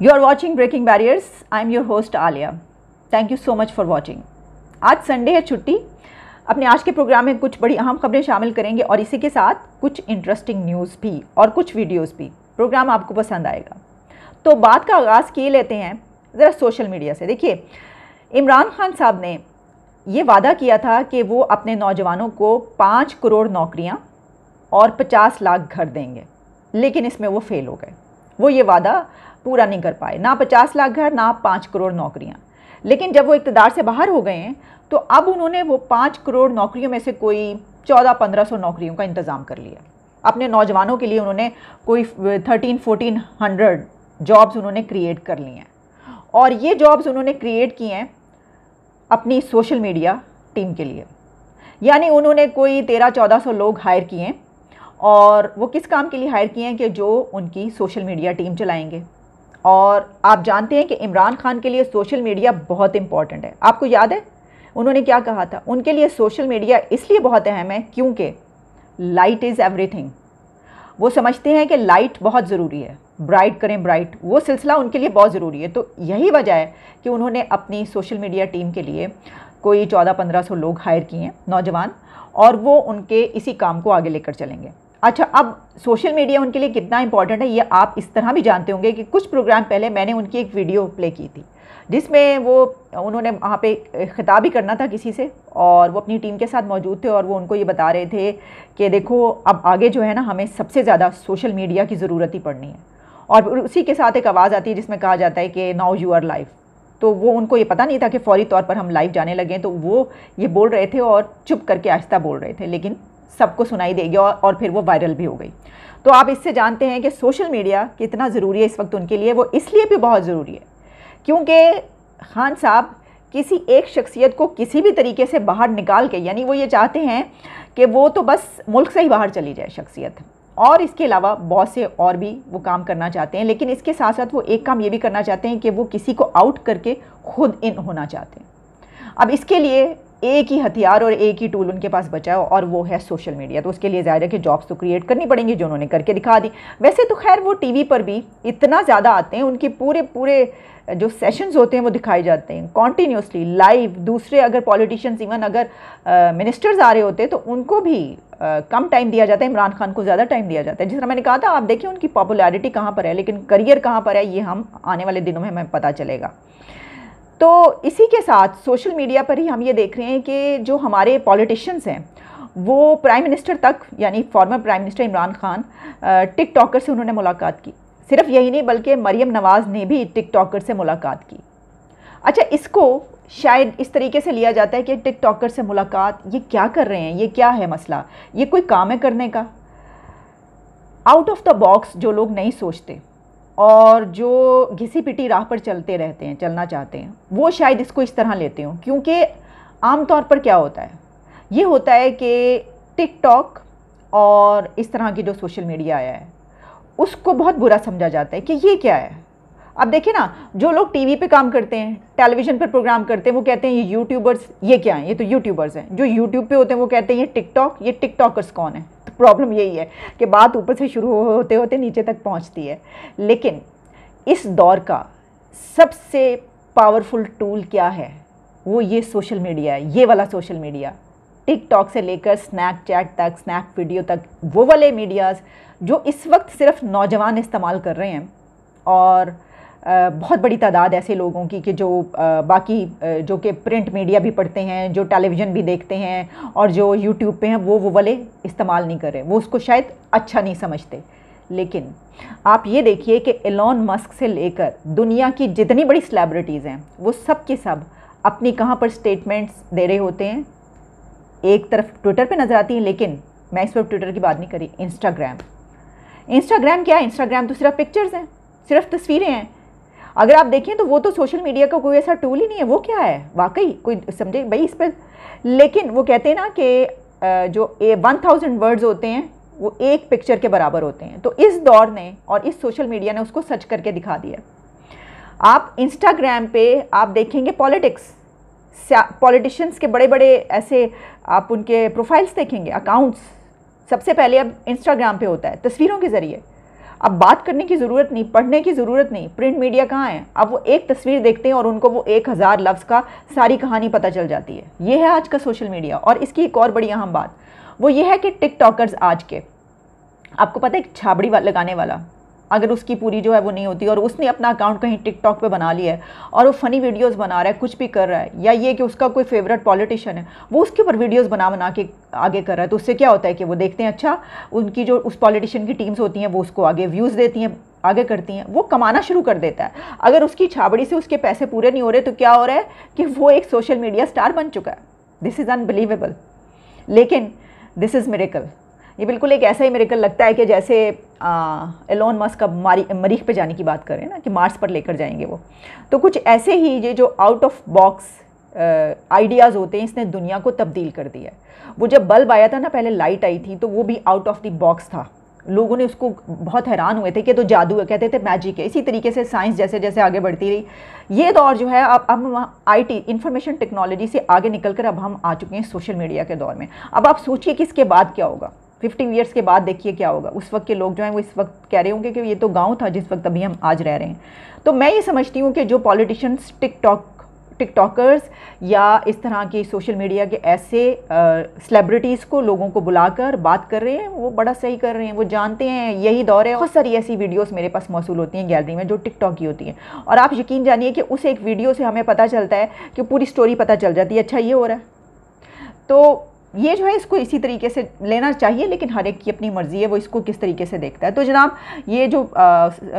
You are watching Breaking Barriers. I am your host Alia. Thank you so much for watching. आज Sunday है, छुट्टी। अपने आज के प्रोग्राम में कुछ बड़ी अहम खबरें शामिल करेंगे और इसी के साथ कुछ इंटरेस्टिंग न्यूज़ भी और कुछ वीडियोस भी। प्रोग्राम आपको पसंद आएगा। तो बात का आगाज़ किए लेते हैं ज़रा सोशल मीडिया से। देखिए, इमरान खान साहब ने ये वादा किया था कि वो अपने नौजवानों को 5 करोड़ नौकरियाँ और 50 लाख घर देंगे, लेकिन इसमें वो फेल हो गए। वो ये वादा पूरा नहीं कर पाए, ना 50 लाख घर ना 5 करोड़ नौकरियां। लेकिन जब वो इक़्तिदार से बाहर हो गए हैं तो अब उन्होंने वो 5 करोड़ नौकरियों में से कोई 1400-1500 नौकरियों का इंतज़ाम कर लिया। अपने नौजवानों के लिए उन्होंने कोई 1300-1400 जॉब्स उन्होंने क्रिएट कर ली हैं, और ये जॉब्स उन्होंने क्रिएट की हैं अपनी सोशल मीडिया टीम के लिए। यानी उन्होंने कोई 1300-1400 लोग हायर किए हैं, और वो किस काम के लिए हायर किए हैं कि जो उनकी सोशल मीडिया टीम चलाएंगे। और आप जानते हैं कि इमरान खान के लिए सोशल मीडिया बहुत इंपॉर्टेंट है। आपको याद है उन्होंने क्या कहा था? उनके लिए सोशल मीडिया इसलिए बहुत अहम है क्योंकि लाइट इज़ एवरीथिंग। वो समझते हैं कि लाइट बहुत ज़रूरी है, ब्राइट करें ब्राइट, वो सिलसिला उनके लिए बहुत ज़रूरी है। तो यही वजह है कि उन्होंने अपनी सोशल मीडिया टीम के लिए कोई 1400-1500 लोग हायर किए हैं, नौजवान, और वो उनके इसी काम को आगे लेकर चलेंगे। अच्छा, अब सोशल मीडिया उनके लिए कितना इंपॉर्टेंट है ये आप इस तरह भी जानते होंगे कि कुछ प्रोग्राम पहले मैंने उनकी एक वीडियो प्ले की थी जिसमें उन्होंने वहाँ पे खिताब ही करना था किसी से, और वो अपनी टीम के साथ मौजूद थे और वो उनको ये बता रहे थे कि देखो अब आगे जो है ना, हमें सबसे ज़्यादा सोशल मीडिया की ज़रूरत ही पड़नी है। और उसी के साथ एक आवाज़ आती है जिसमें कहा जाता है कि नाउ यू आर लाइव। तो वो उनको ये पता नहीं था कि फौरी तौर पर हम लाइव जाने लगे, तो वो ये बोल रहे थे और चुप करके आहिस्ता बोल रहे थे, लेकिन सबको सुनाई देगी और फिर वो वायरल भी हो गई। तो आप इससे जानते हैं कि सोशल मीडिया कितना ज़रूरी है इस वक्त उनके लिए। वो इसलिए भी बहुत ज़रूरी है क्योंकि खान साहब किसी एक शख्सियत को किसी भी तरीके से बाहर निकाल के, यानी वो ये चाहते हैं कि वो तो बस मुल्क से ही बाहर चली जाए शख्सियत, और इसके अलावा बहुत से और भी वो काम करना चाहते हैं। लेकिन इसके साथ साथ वो एक काम ये भी करना चाहते हैं कि वो किसी को आउट करके खुद इन होना चाहते हैं। अब इसके लिए एक ही हथियार और एक ही टूल उनके पास बचा है, और वो है सोशल मीडिया। तो उसके लिए ज़ाहिर है कि जॉब्स तो क्रिएट करनी पड़ेंगी, जो उन्होंने करके दिखा दी। वैसे तो खैर वो टीवी पर भी इतना ज़्यादा आते हैं, उनके पूरे जो सेशंस होते हैं वो दिखाए जाते हैं कॉन्टीन्यूसली लाइव। दूसरे अगर पॉलिटिशियंस, इवन अगर मिनिस्टर्स आ रहे होते हैं तो उनको भी कम टाइम दिया जाता है, इमरान खान को ज़्यादा टाइम दिया जाता है। जिस तरह मैंने कहा था, आप देखिए उनकी पॉपुलैरिटी कहाँ पर है, लेकिन करियर कहाँ पर है ये हम आने वाले दिनों में हमें पता चलेगा। तो इसी के साथ सोशल मीडिया पर ही हम ये देख रहे हैं कि जो हमारे पॉलिटिशियंस हैं वो प्राइम मिनिस्टर तक, यानी former prime minister Imran Khan, TikToker से उन्होंने मुलाकात की। सिर्फ यही नहीं बल्कि मरियम नवाज़ ने भी टिकटॉकर से मुलाकात की। अच्छा, इसको शायद इस तरीके से लिया जाता है कि टिकटॉकर से मुलाकात, ये क्या कर रहे हैं, ये क्या है मसला, ये कोई काम है करने का? आउट ऑफ द बॉक्स जो लोग नहीं सोचते और जो घिसी पिटी राह पर चलते रहते हैं, चलना चाहते हैं, वो शायद इसको इस तरह लेते हो। क्योंकि आमतौर पर क्या होता है, ये होता है कि टिकटॉक और इस तरह की जो सोशल मीडिया आया है उसको बहुत बुरा समझा जाता है कि ये क्या है। अब देखिए ना, जो लोग टीवी पे काम करते हैं, टेलीविज़न पर प्रोग्राम करते हैं, वो कहते हैं ये यूट्यूबर्स, ये क्या हैं, ये तो यूट्यूबर्स हैं। जो यूट्यूब पे होते हैं वो कहते हैं ये टिकटॉक, ये टिकटॉकर्स कौन है। तो प्रॉब्लम यही है कि बात ऊपर से शुरू होते होते नीचे तक पहुंचती है। लेकिन इस दौर का सबसे पावरफुल टूल क्या है? वो ये सोशल मीडिया है, ये वाला सोशल मीडिया। टिकटॉक से लेकर स्नैपचैट तक, स्नैप वीडियो तक, वो वाले मीडियाज़ जो इस वक्त सिर्फ नौजवान इस्तेमाल कर रहे हैं, और बहुत बड़ी तादाद ऐसे लोगों की कि जो बाकी जो कि प्रिंट मीडिया भी पढ़ते हैं, जो टेलीविज़न भी देखते हैं और जो यूट्यूब पे हैं, वो वाले इस्तेमाल नहीं कर रहे, वो उसको शायद अच्छा नहीं समझते। लेकिन आप ये देखिए कि एलॉन मस्क से लेकर दुनिया की जितनी बड़ी सेलिब्रिटीज़ हैं वो सब के सब अपनी कहाँ पर स्टेटमेंट्स दे रहे होते हैं। एक तरफ ट्विटर पे नज़र आती हैं, लेकिन मैं इस वक्त ट्विटर की बात नहीं करी, इंस्टाग्राम क्या है? इंस्टाग्राम तो सिर्फ पिक्चर्स हैं, सिर्फ तस्वीरें हैं। अगर आप देखें तो वो तो सोशल मीडिया का कोई ऐसा टूल ही नहीं है। वो क्या है वाकई, कोई समझे भाई इस पर। लेकिन वो कहते हैं ना कि जो 1000 वर्ड्स होते हैं वो एक पिक्चर के बराबर होते हैं। तो इस दौर ने और इस सोशल मीडिया ने उसको सच करके दिखा दिया। आप इंस्टाग्राम पे आप देखेंगे पॉलिटिशियंस के बड़े बड़े ऐसे आप उनके प्रोफाइल्स देखेंगे, अकाउंट्स सबसे पहले अब इंस्टाग्राम पे होता है तस्वीरों के ज़रिए। अब बात करने की ज़रूरत नहीं, पढ़ने की ज़रूरत नहीं, प्रिंट मीडिया कहाँ है। अब वो एक तस्वीर देखते हैं और उनको वो 1000 लफ्ज़ का सारी कहानी पता चल जाती है। ये है आज का सोशल मीडिया। और इसकी एक और बड़ी अहम बात वो ये है कि टिकटॉकर्स आज के, आपको पता है एक छाबड़ी लगाने वाला अगर उसकी पूरी जो है वो नहीं होती और उसने अपना अकाउंट कहीं टिकटॉक पे बना लिया है और वो फ़नी वीडियोस बना रहा है, कुछ भी कर रहा है, या ये कि उसका कोई फेवरेट पॉलिटिशियन है वो उसके ऊपर वीडियोस बना के आगे कर रहा है, तो उससे क्या होता है कि वो देखते हैं अच्छा उनकी जो उस पॉलिटिशियन की टीम्स होती हैं वो उसको आगे व्यूज़ देती हैं, आगे करती हैं, वो कमाना शुरू कर देता है। अगर उसकी छाबड़ी से उसके पैसे पूरे नहीं हो रहे तो क्या हो रहा है कि वो एक सोशल मीडिया स्टार बन चुका है। This is unbelievable. लेकिन दिस इज़ मिरेकल। ये बिल्कुल एक ऐसा ही मिरेकल लगता है कि जैसे एलोन मस्क अब मरीख पे जाने की बात करें ना, कि मार्स पर लेकर जाएंगे वो, तो कुछ ऐसे ही ये जो आउट ऑफ बॉक्स आइडियाज़ होते हैं इसने दुनिया को तब्दील कर दिया है। वो जब बल्ब आया था ना, पहले लाइट आई थी, तो वो भी आउट ऑफ द बॉक्स था। लोगों ने उसको बहुत हैरान हुए थे कि तो जादू है, कहते थे मैजिक है। इसी तरीके से साइंस जैसे जैसे आगे बढ़ती रही, ये दौर जो है अब हम IT इंफॉर्मेशन टेक्नोलॉजी से आगे निकल कर अब हम आ चुके हैं सोशल मीडिया के दौर में। अब आप सोचिए कि इसके बाद क्या होगा, 50 ईयर्स के बाद देखिए क्या होगा। उस वक्त के लोग जो हैं वो इस वक्त कह रहे होंगे कि ये तो गांव था जिस वक्त अभी हम आज रह रहे हैं। तो मैं ये समझती हूँ कि जो पॉलिटिशियंस टिकटॉकर्स या इस तरह की सोशल मीडिया के ऐसे सेलिब्रिटीज़ को लोगों को बुलाकर बात कर रहे हैं, वो बड़ा सही कर रहे हैं। वो जानते हैं यही दौर है। बहुत सारी ऐसी वीडियोस मेरे पास मौसूल होती हैं गैलरी में जो टिकटॉक की होती हैं, और आप यकीन जानिए कि उस एक वीडियो से हमें पता चलता है कि पूरी स्टोरी पता चल जाती है, अच्छा ये हो रहा है। तो ये जो है इसको इसी तरीके से लेना चाहिए, लेकिन हर एक की अपनी मर्ज़ी है वो इसको किस तरीके से देखता है। तो जनाब ये जो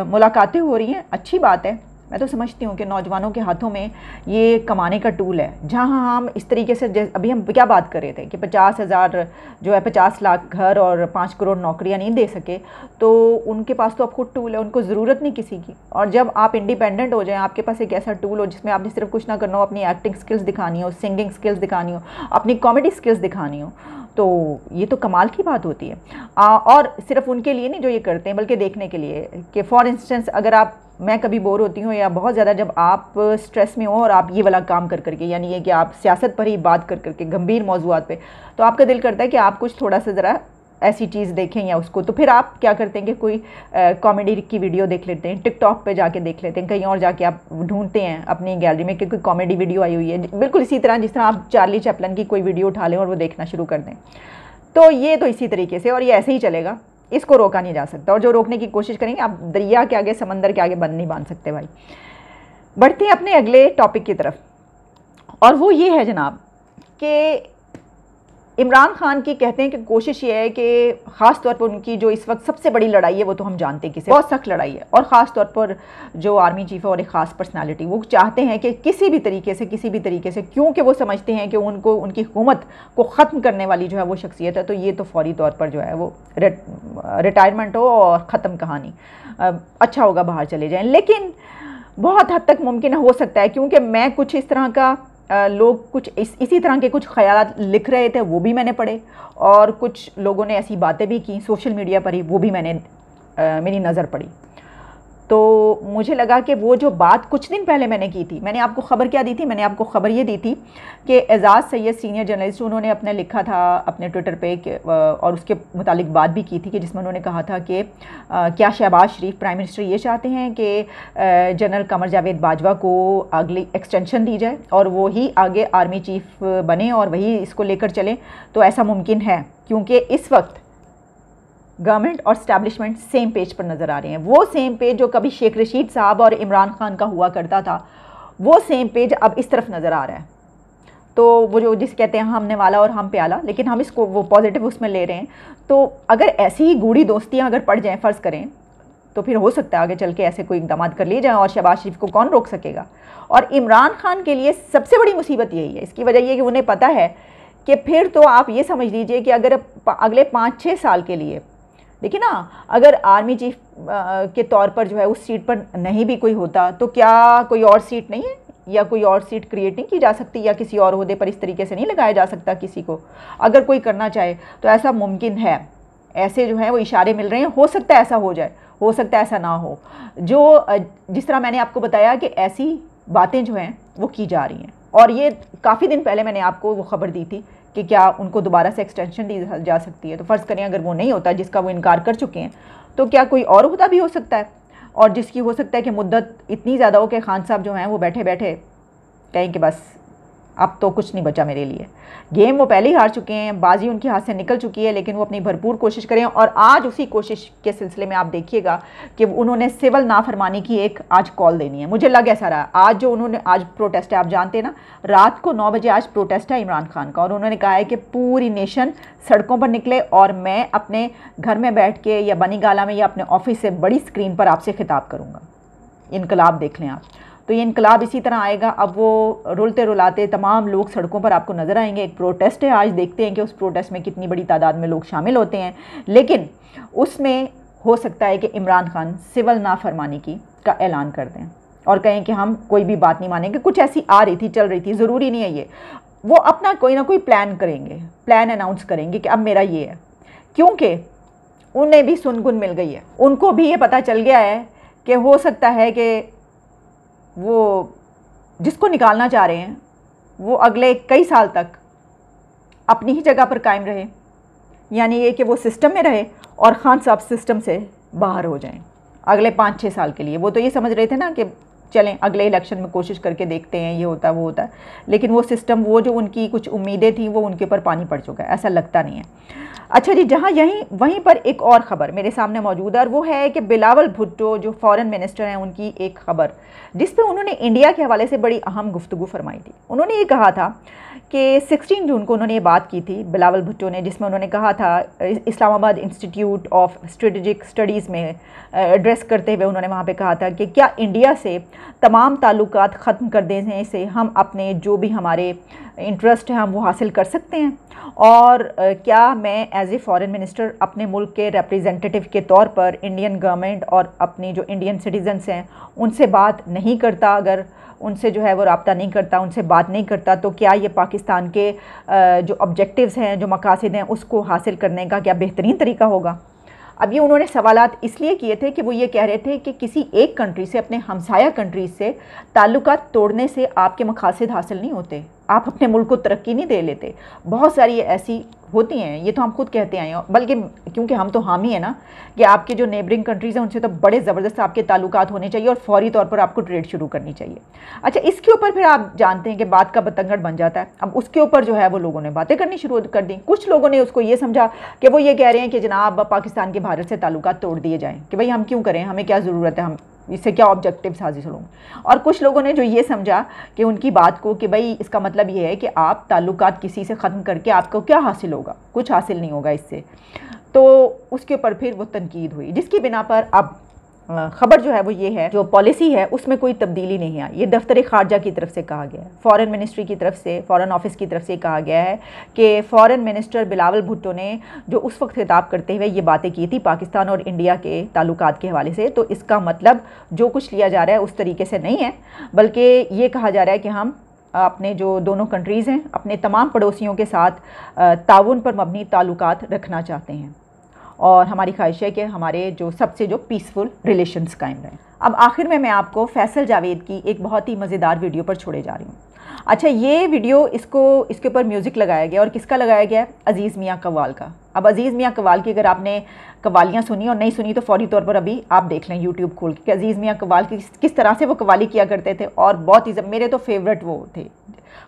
मुलाकातें हो रही हैं अच्छी बात है। मैं तो समझती हूँ कि नौजवानों के हाथों में ये कमाने का टूल है, जहाँ हम इस तरीके से अभी हम क्या बात कर रहे थे कि 50,000 जो है 50 लाख घर और 5 करोड़ नौकरियाँ नहीं दे सके, तो उनके पास तो अब खुद टूल है, उनको ज़रूरत नहीं किसी की। और जब आप इंडिपेंडेंट हो जाएं, आपके पास एक ऐसा टूल हो जिसमें आपने सिर्फ कुछ ना करना हो, अपनी एक्टिंग स्किल्स दिखानी हो, सिंगिंग स्किल्स दिखानी हो, अपनी कॉमेडी स्किल्स दिखानी हो, तो ये तो कमाल की बात होती है। और सिर्फ उनके लिए नहीं जो ये करते हैं, बल्कि देखने के लिए कि फॉर इंस्टेंस अगर मैं कभी बोर होती हूँ या बहुत ज़्यादा जब आप स्ट्रेस में हो और आप ये वाला काम कर करके, यानी ये कि आप सियासत पर ही बात कर करके गंभीर मौज़ूआत पे, तो आपका दिल करता है कि आप कुछ थोड़ा सा ज़रा ऐसी चीज़ देखें या उसको, तो फिर आप क्या करते हैं कि कोई कॉमेडी की वीडियो देख लेते हैं, टिकटॉक पे जाके देख लेते हैं, कहीं और जाके आप ढूंढते हैं अपनी गैलरी में कि कोई कॉमेडी वीडियो आई हुई है। बिल्कुल इसी तरह जिस तरह आप चार्ली चैपलिन की कोई वीडियो उठा लें और वो देखना शुरू कर दें। तो ये तो इसी तरीके से, और ये ऐसे ही चलेगा, इसको रोका नहीं जा सकता। और जो रोकने की कोशिश करेंगे, आप दरिया के आगे समंदर के आगे बंद नहीं बांध सकते भाई। बढ़ते हैं अपने अगले टॉपिक की तरफ, और वो ये है जनाब कि इमरान खान की कहते हैं कि कोशिश ये है कि ख़ास तौर पर उनकी जो इस वक्त सबसे बड़ी लड़ाई है वो तो हम जानते हैं किसे, बहुत सख्त लड़ाई है, और ख़ास तौर पर जो आर्मी चीफ है और एक ख़ास पर्सनालिटी, वो चाहते हैं कि किसी भी तरीके से क्योंकि वो समझते हैं कि उनको उनकी हुकूमत को ख़त्म करने वाली जो है वो शख्सियत है, तो ये तो फौरी तौर पर जो है वो रिटायरमेंट हो और ख़त्म कहानी, अच्छा होगा बाहर चले जाएँ। लेकिन बहुत हद तक मुमकिन हो सकता है, क्योंकि मैं कुछ इस तरह का लोग कुछ इसी तरह के कुछ ख्यालात लिख रहे थे, वो भी मैंने पढ़े, और कुछ लोगों ने ऐसी बातें भी की सोशल मीडिया पर ही, वो भी मेरी नज़र पड़ी। तो मुझे लगा कि वो जो बात कुछ दिन पहले मैंने की थी, मैंने आपको ख़बर क्या दी थी, मैंने आपको ख़बर ये दी थी कि एजाज़ सैयद सीनियर जर्नलिस्ट, उन्होंने अपने लिखा था अपने ट्विटर पे और उसके मुतालिक बात भी की थी कि जिसमें उन्होंने कहा था कि क्या शहबाज शरीफ प्राइम मिनिस्टर ये चाहते हैं कि जनरल कमर जावेद बाजवा को अगली एक्सटेंशन दी जाए और वो ही आगे आर्मी चीफ बने और वही इसको लेकर चलें। तो ऐसा मुमकिन है, क्योंकि इस वक्त गवर्नमेंट और स्टैब्लिशमेंट सेम पेज पर नज़र आ रहे हैं। वो सेम पेज जो कभी शेख रशीद साहब और इमरान खान का हुआ करता था, वो सेम पेज अब इस तरफ नज़र आ रहा है। तो वो जो जिसे कहते हैं हमने वाला और हम प्याला, लेकिन हम इसको वो पॉजिटिव उसमें ले रहे हैं। तो अगर ऐसी ही गूढ़ी दोस्तियाँ अगर पड़ जाएँ, फ़र्ज़ करें, तो फिर हो सकता है आगे चल के ऐसे कोई इक़दाम कर लिए जाएँ और शहबाज शरीफ को कौन रोक सकेगा। और इमरान खान के लिए सबसे बड़ी मुसीबत यही है। इसकी वजह ये कि उन्हें पता है कि फिर तो आप ये समझ लीजिए कि अगर अगले 5-6 साल के लिए, देखिए ना, अगर आर्मी चीफ के तौर पर जो है उस सीट पर नहीं भी कोई होता, तो क्या कोई और सीट नहीं है या कोई और सीट क्रिएट नहीं की जा सकती, या किसी और ओहदे पर इस तरीके से नहीं लगाया जा सकता किसी को। अगर कोई करना चाहे तो ऐसा मुमकिन है। ऐसे जो है वो इशारे मिल रहे हैं, हो सकता है ऐसा हो जाए, हो सकता है ऐसा ना हो। जो जिस तरह मैंने आपको बताया कि ऐसी बातें जो हैं वो की जा रही हैं, और ये काफ़ी दिन पहले मैंने आपको वो खबर दी थी कि क्या उनको दोबारा से एक्सटेंशन दी जा सकती है। तो फ़र्ज़ करें अगर वो नहीं होता, जिसका वो इनकार कर चुके हैं, तो क्या कोई और ओहदा भी हो सकता है, और जिसकी हो सकता है कि मुद्दत इतनी ज़्यादा हो कि खान साहब जो हैं वो बैठे बैठे कहें कि बस अब तो कुछ नहीं बचा मेरे लिए। गेम वो पहले ही हार चुके हैं, बाजी उनके हाथ से निकल चुकी है, लेकिन वो अपनी भरपूर कोशिश करें। और आज उसी कोशिश के सिलसिले में आप देखिएगा कि उन्होंने सिविल नाफरमानी की एक आज कॉल देनी है। मुझे लग ऐसा रहा आज जो उन्होंने आज प्रोटेस्ट है, आप जानते हैं ना, रात को 9 बजे आज प्रोटेस्ट है इमरान खान का, और उन्होंने कहा है कि पूरी नेशन सड़कों पर निकले और मैं अपने घर में बैठ के या बनी गाला में या अपने ऑफिस से बड़ी स्क्रीन पर आपसे खिताब करूँगा। इनकलाब देख लें आप, तो ये इनकलाब इसी तरह आएगा। अब वो रुलते रुलाते तमाम लोग सड़कों पर आपको नज़र आएंगे। एक प्रोटेस्ट है आज, देखते हैं कि उस प्रोटेस्ट में कितनी बड़ी तादाद में लोग शामिल होते हैं, लेकिन उसमें हो सकता है कि इमरान खान सिविल नाफरमानी का ऐलान कर दें और कहें कि हम कोई भी बात नहीं मानेंगे। कुछ ऐसी आ रही थी, चल रही थी, ज़रूरी नहीं है ये, वो अपना कोई ना कोई प्लान करेंगे, प्लान अनाउंस करेंगे कि अब मेरा ये है, क्योंकि उन्हें भी सुनगुन मिल गई है। उनको भी ये पता चल गया है कि हो सकता है कि वो जिसको निकालना चाह रहे हैं वो अगले कई साल तक अपनी ही जगह पर कायम रहे, यानी ये कि वो सिस्टम में रहे और खान साहब सिस्टम से बाहर हो जाएं अगले 5-6 साल के लिए। वो तो ये समझ रहे थे ना कि चलें अगले इलेक्शन में कोशिश करके देखते हैं, ये होता वो होता है, लेकिन वो सिस्टम, वो जो उनकी कुछ उम्मीदें थी वो उनके ऊपर पानी पड़ चुका है, ऐसा लगता नहीं है। अच्छा जी, जहाँ वहीं पर एक और ख़बर मेरे सामने मौजूद है, और वो है कि बिलावल भुट्टो जो फॉरेन मिनिस्टर हैं, उनकी एक ख़बर जिस पे उन्होंने इंडिया के हवाले से बड़ी अहम गुफ्तगू फरमाई थी। उन्होंने ये कहा था कि 16 जून को उन्होंने ये बात की थी बिलावल भुट्टो ने, जिसमें उन्होंने कहा था Islamabad institute of strategic studies में एड्रेस करते हुए उन्होंने वहाँ पे कहा था कि क्या इंडिया से तमाम ताल्लुकात ख़त्म कर देने से हम अपने जो भी हमारे इंटरेस्ट हैं हम वो हासिल कर सकते हैं, और क्या मैं एज ए फॉरेन मिनिस्टर अपने मुल्क के रिप्रेजेंटेटिव के तौर पर इंडियन गवर्नमेंट और अपनी जो इंडियन सिटीजन्स हैं उनसे बात नहीं करता, अगर उनसे जो है वो रब्ता नहीं करता, उनसे बात नहीं करता, तो क्या ये पाकिस्तान के जो ऑब्जेक्टिव्स हैं, जो मकासद हैं, उसको हासिल करने का क्या बेहतरीन तरीका होगा। अब ये उन्होंने सवालात इसलिए किए थे कि वो ये कह रहे थे कि किसी एक कंट्री से, अपने हमसाया कंट्रीज से ताल्लुकात तोड़ने से आपके मकासद हासिल नहीं होते, आप अपने मुल्क को तरक्की नहीं दे लेते। बहुत सारी ऐसी होती हैं, ये तो हम खुद कहते आए हैं, बल्कि क्योंकि हम तो हामी हैं ना कि आपके जो नेबरिंग कंट्रीज़ हैं उनसे तो बड़े ज़बरदस्त आपके ताल्लुकात होने चाहिए और फौरी तौर पर आपको ट्रेड शुरू करनी चाहिए। अच्छा, इसके ऊपर फिर आप जानते हैं कि बात का बतंगड़ बन जाता है। अब उसके ऊपर जो है वो लोगों ने बातें करनी शुरू कर दी। कुछ लोगों ने उसको ये समझा कि वो ये कह रहे हैं कि जनाब पाकिस्तान के भारत से ताल्लुकात तोड़ दिए जाएँ, कि भाई हम क्यों करें, हमें क्या ज़रूरत है, हम इससे क्या ऑब्जेक्टिव्स हासिल होंगे। और कुछ लोगों ने जो ये समझा कि उनकी बात को कि भाई इसका मतलब ये है कि आप ताल्लुकात किसी से ख़त्म करके आपको क्या हासिल होगा, कुछ हासिल नहीं होगा इससे। तो उसके ऊपर फिर वो तनकीद हुई, जिसकी बिना पर अब ख़बर जो है वो ये है, जो पॉलिसी है उसमें कोई तब्दीली नहीं आई। ये दफ्तर ख़ारजा की तरफ से कहा गया है, फॉरेन मिनिस्ट्री की तरफ से, फॉरेन ऑफिस की तरफ से कहा गया है कि फॉरेन मिनिस्टर बिलावल भुट्टो ने जो उस वक्त खिताब करते हुए ये बातें की थी पाकिस्तान और इंडिया के ताल्लुकात के हवाले से, तो इसका मतलब जो कुछ लिया जा रहा है उस तरीके से नहीं है, बल्कि ये कहा जा रहा है कि हम अपने जो दोनों कंट्रीज़ हैं अपने तमाम पड़ोसियों के साथ ताउन पर मबनी ताल्लुकात रखना चाहते हैं, और हमारी ख्वाहिश है कि हमारे जो सबसे जो पीसफुल रिलेशंस कायम रहें। अब आखिर में मैं आपको फैसल जावेद की एक बहुत ही मज़ेदार वीडियो पर छोड़े जा रही हूँ। अच्छा, ये वीडियो इसके ऊपर म्यूज़िक लगाया गया, और किसका लगाया गया है? अज़ीज़ मियाँ कव्वाल का। अब अज़ीज़ मियाँ कव्वाल की अगर आपने कव्वालियाँ सुनी और नहीं सुनी तो फौरी तौर पर अभी आप देख लें यूट्यूब खोल के, अज़ीज़ मियाँ कव्वाल की किस तरह से वो कव्वाली किया करते थे, और बहुत ही मेरे तो फेवरेट वो थे,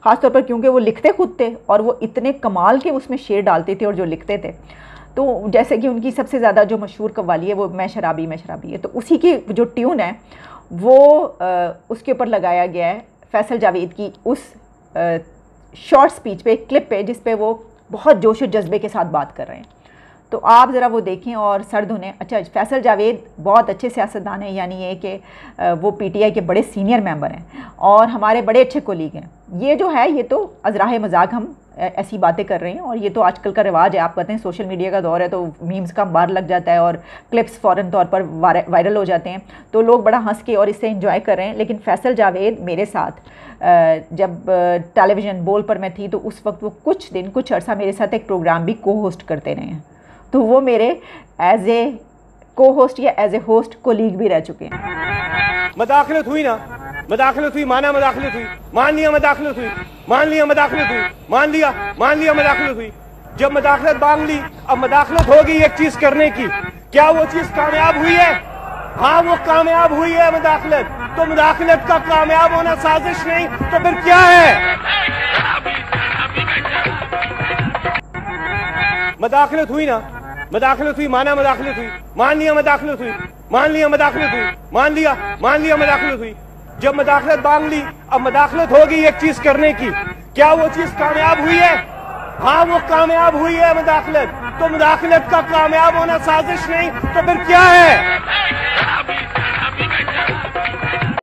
ख़ासतौर पर क्योंकि वो लिखते खुद थे और वो इतने कमाल के उसमें शेर डालते थे और जो लिखते थे। तो जैसे कि उनकी सबसे ज़्यादा जो मशहूर कव्वाली है वो मैं शराबी है, तो उसी की जो ट्यून है वो उसके ऊपर लगाया गया है फैसल जावेद की उस शॉर्ट स्पीच पे, क्लिप पे, जिस पे वो बहुत जोश और जज्बे के साथ बात कर रहे हैं। तो आप ज़रा वो देखें और सर धुनें। अच्छा, फैसल जावेद बहुत अच्छे सियासतदान हैं, यानी ये कि वो पीटीआई के बड़े सीनियर मेंबर हैं और हमारे बड़े अच्छे कोलीग हैं। ये जो है ये तो अज़राह मजाक हम ऐसी बातें कर रहे हैं, और ये तो आजकल का रिवाज है, आप कहते हैं सोशल मीडिया का दौर है तो मीम्स का अंबार लग जाता है और क्लिप्स फ़ौरन तौर पर वायरल हो जाते हैं, तो लोग बड़ा हंस के और इससे एंजॉय कर रहे हैं। लेकिन फैसल जावेद मेरे साथ जब टेलीविज़न बोल पर मैं थी तो उस वक्त वो कुछ अर्सा मेरे साथ एक प्रोग्राम भी को होस्ट करते रहे हैं, तो वो मेरे एज ए को होस्ट या एज ए होस्ट कोलीग भी रह चुके हैं। मदाखलत हुई ना, मदाखलत हुई, माना मदाखलत हुई, मान लिया मदाखलत हुई, मान लिया मदाखलत हुई, मान लिया मदाखलत हुई। जब मदाखलत मांग ली, अब मदाखलत होगी एक चीज करने की क्या वो चीज कामयाब हुई है? हाँ, वो कामयाब हुई है मुदाखलत। तो मुदाखलत का कामयाब होना साजिश नहीं तो फिर क्या है? मुदाखलत हुई ना, मुदाखलत हुई, माना मुदाखलत हुई, मान लिया मुदाखलत हुई, मान लिया मुदाखलत हुई, मान लिया मुदाखलत हुई। जब मुदाखलत मांग ली, अब मुदाखलत होगी एक चीज करने की, क्या वो चीज कामयाब हुई है? हाँ, वो कामयाब हुई है मुदाखलत। तो मुदाखलत का कामयाब होना साजिश नहीं तो फिर क्या है?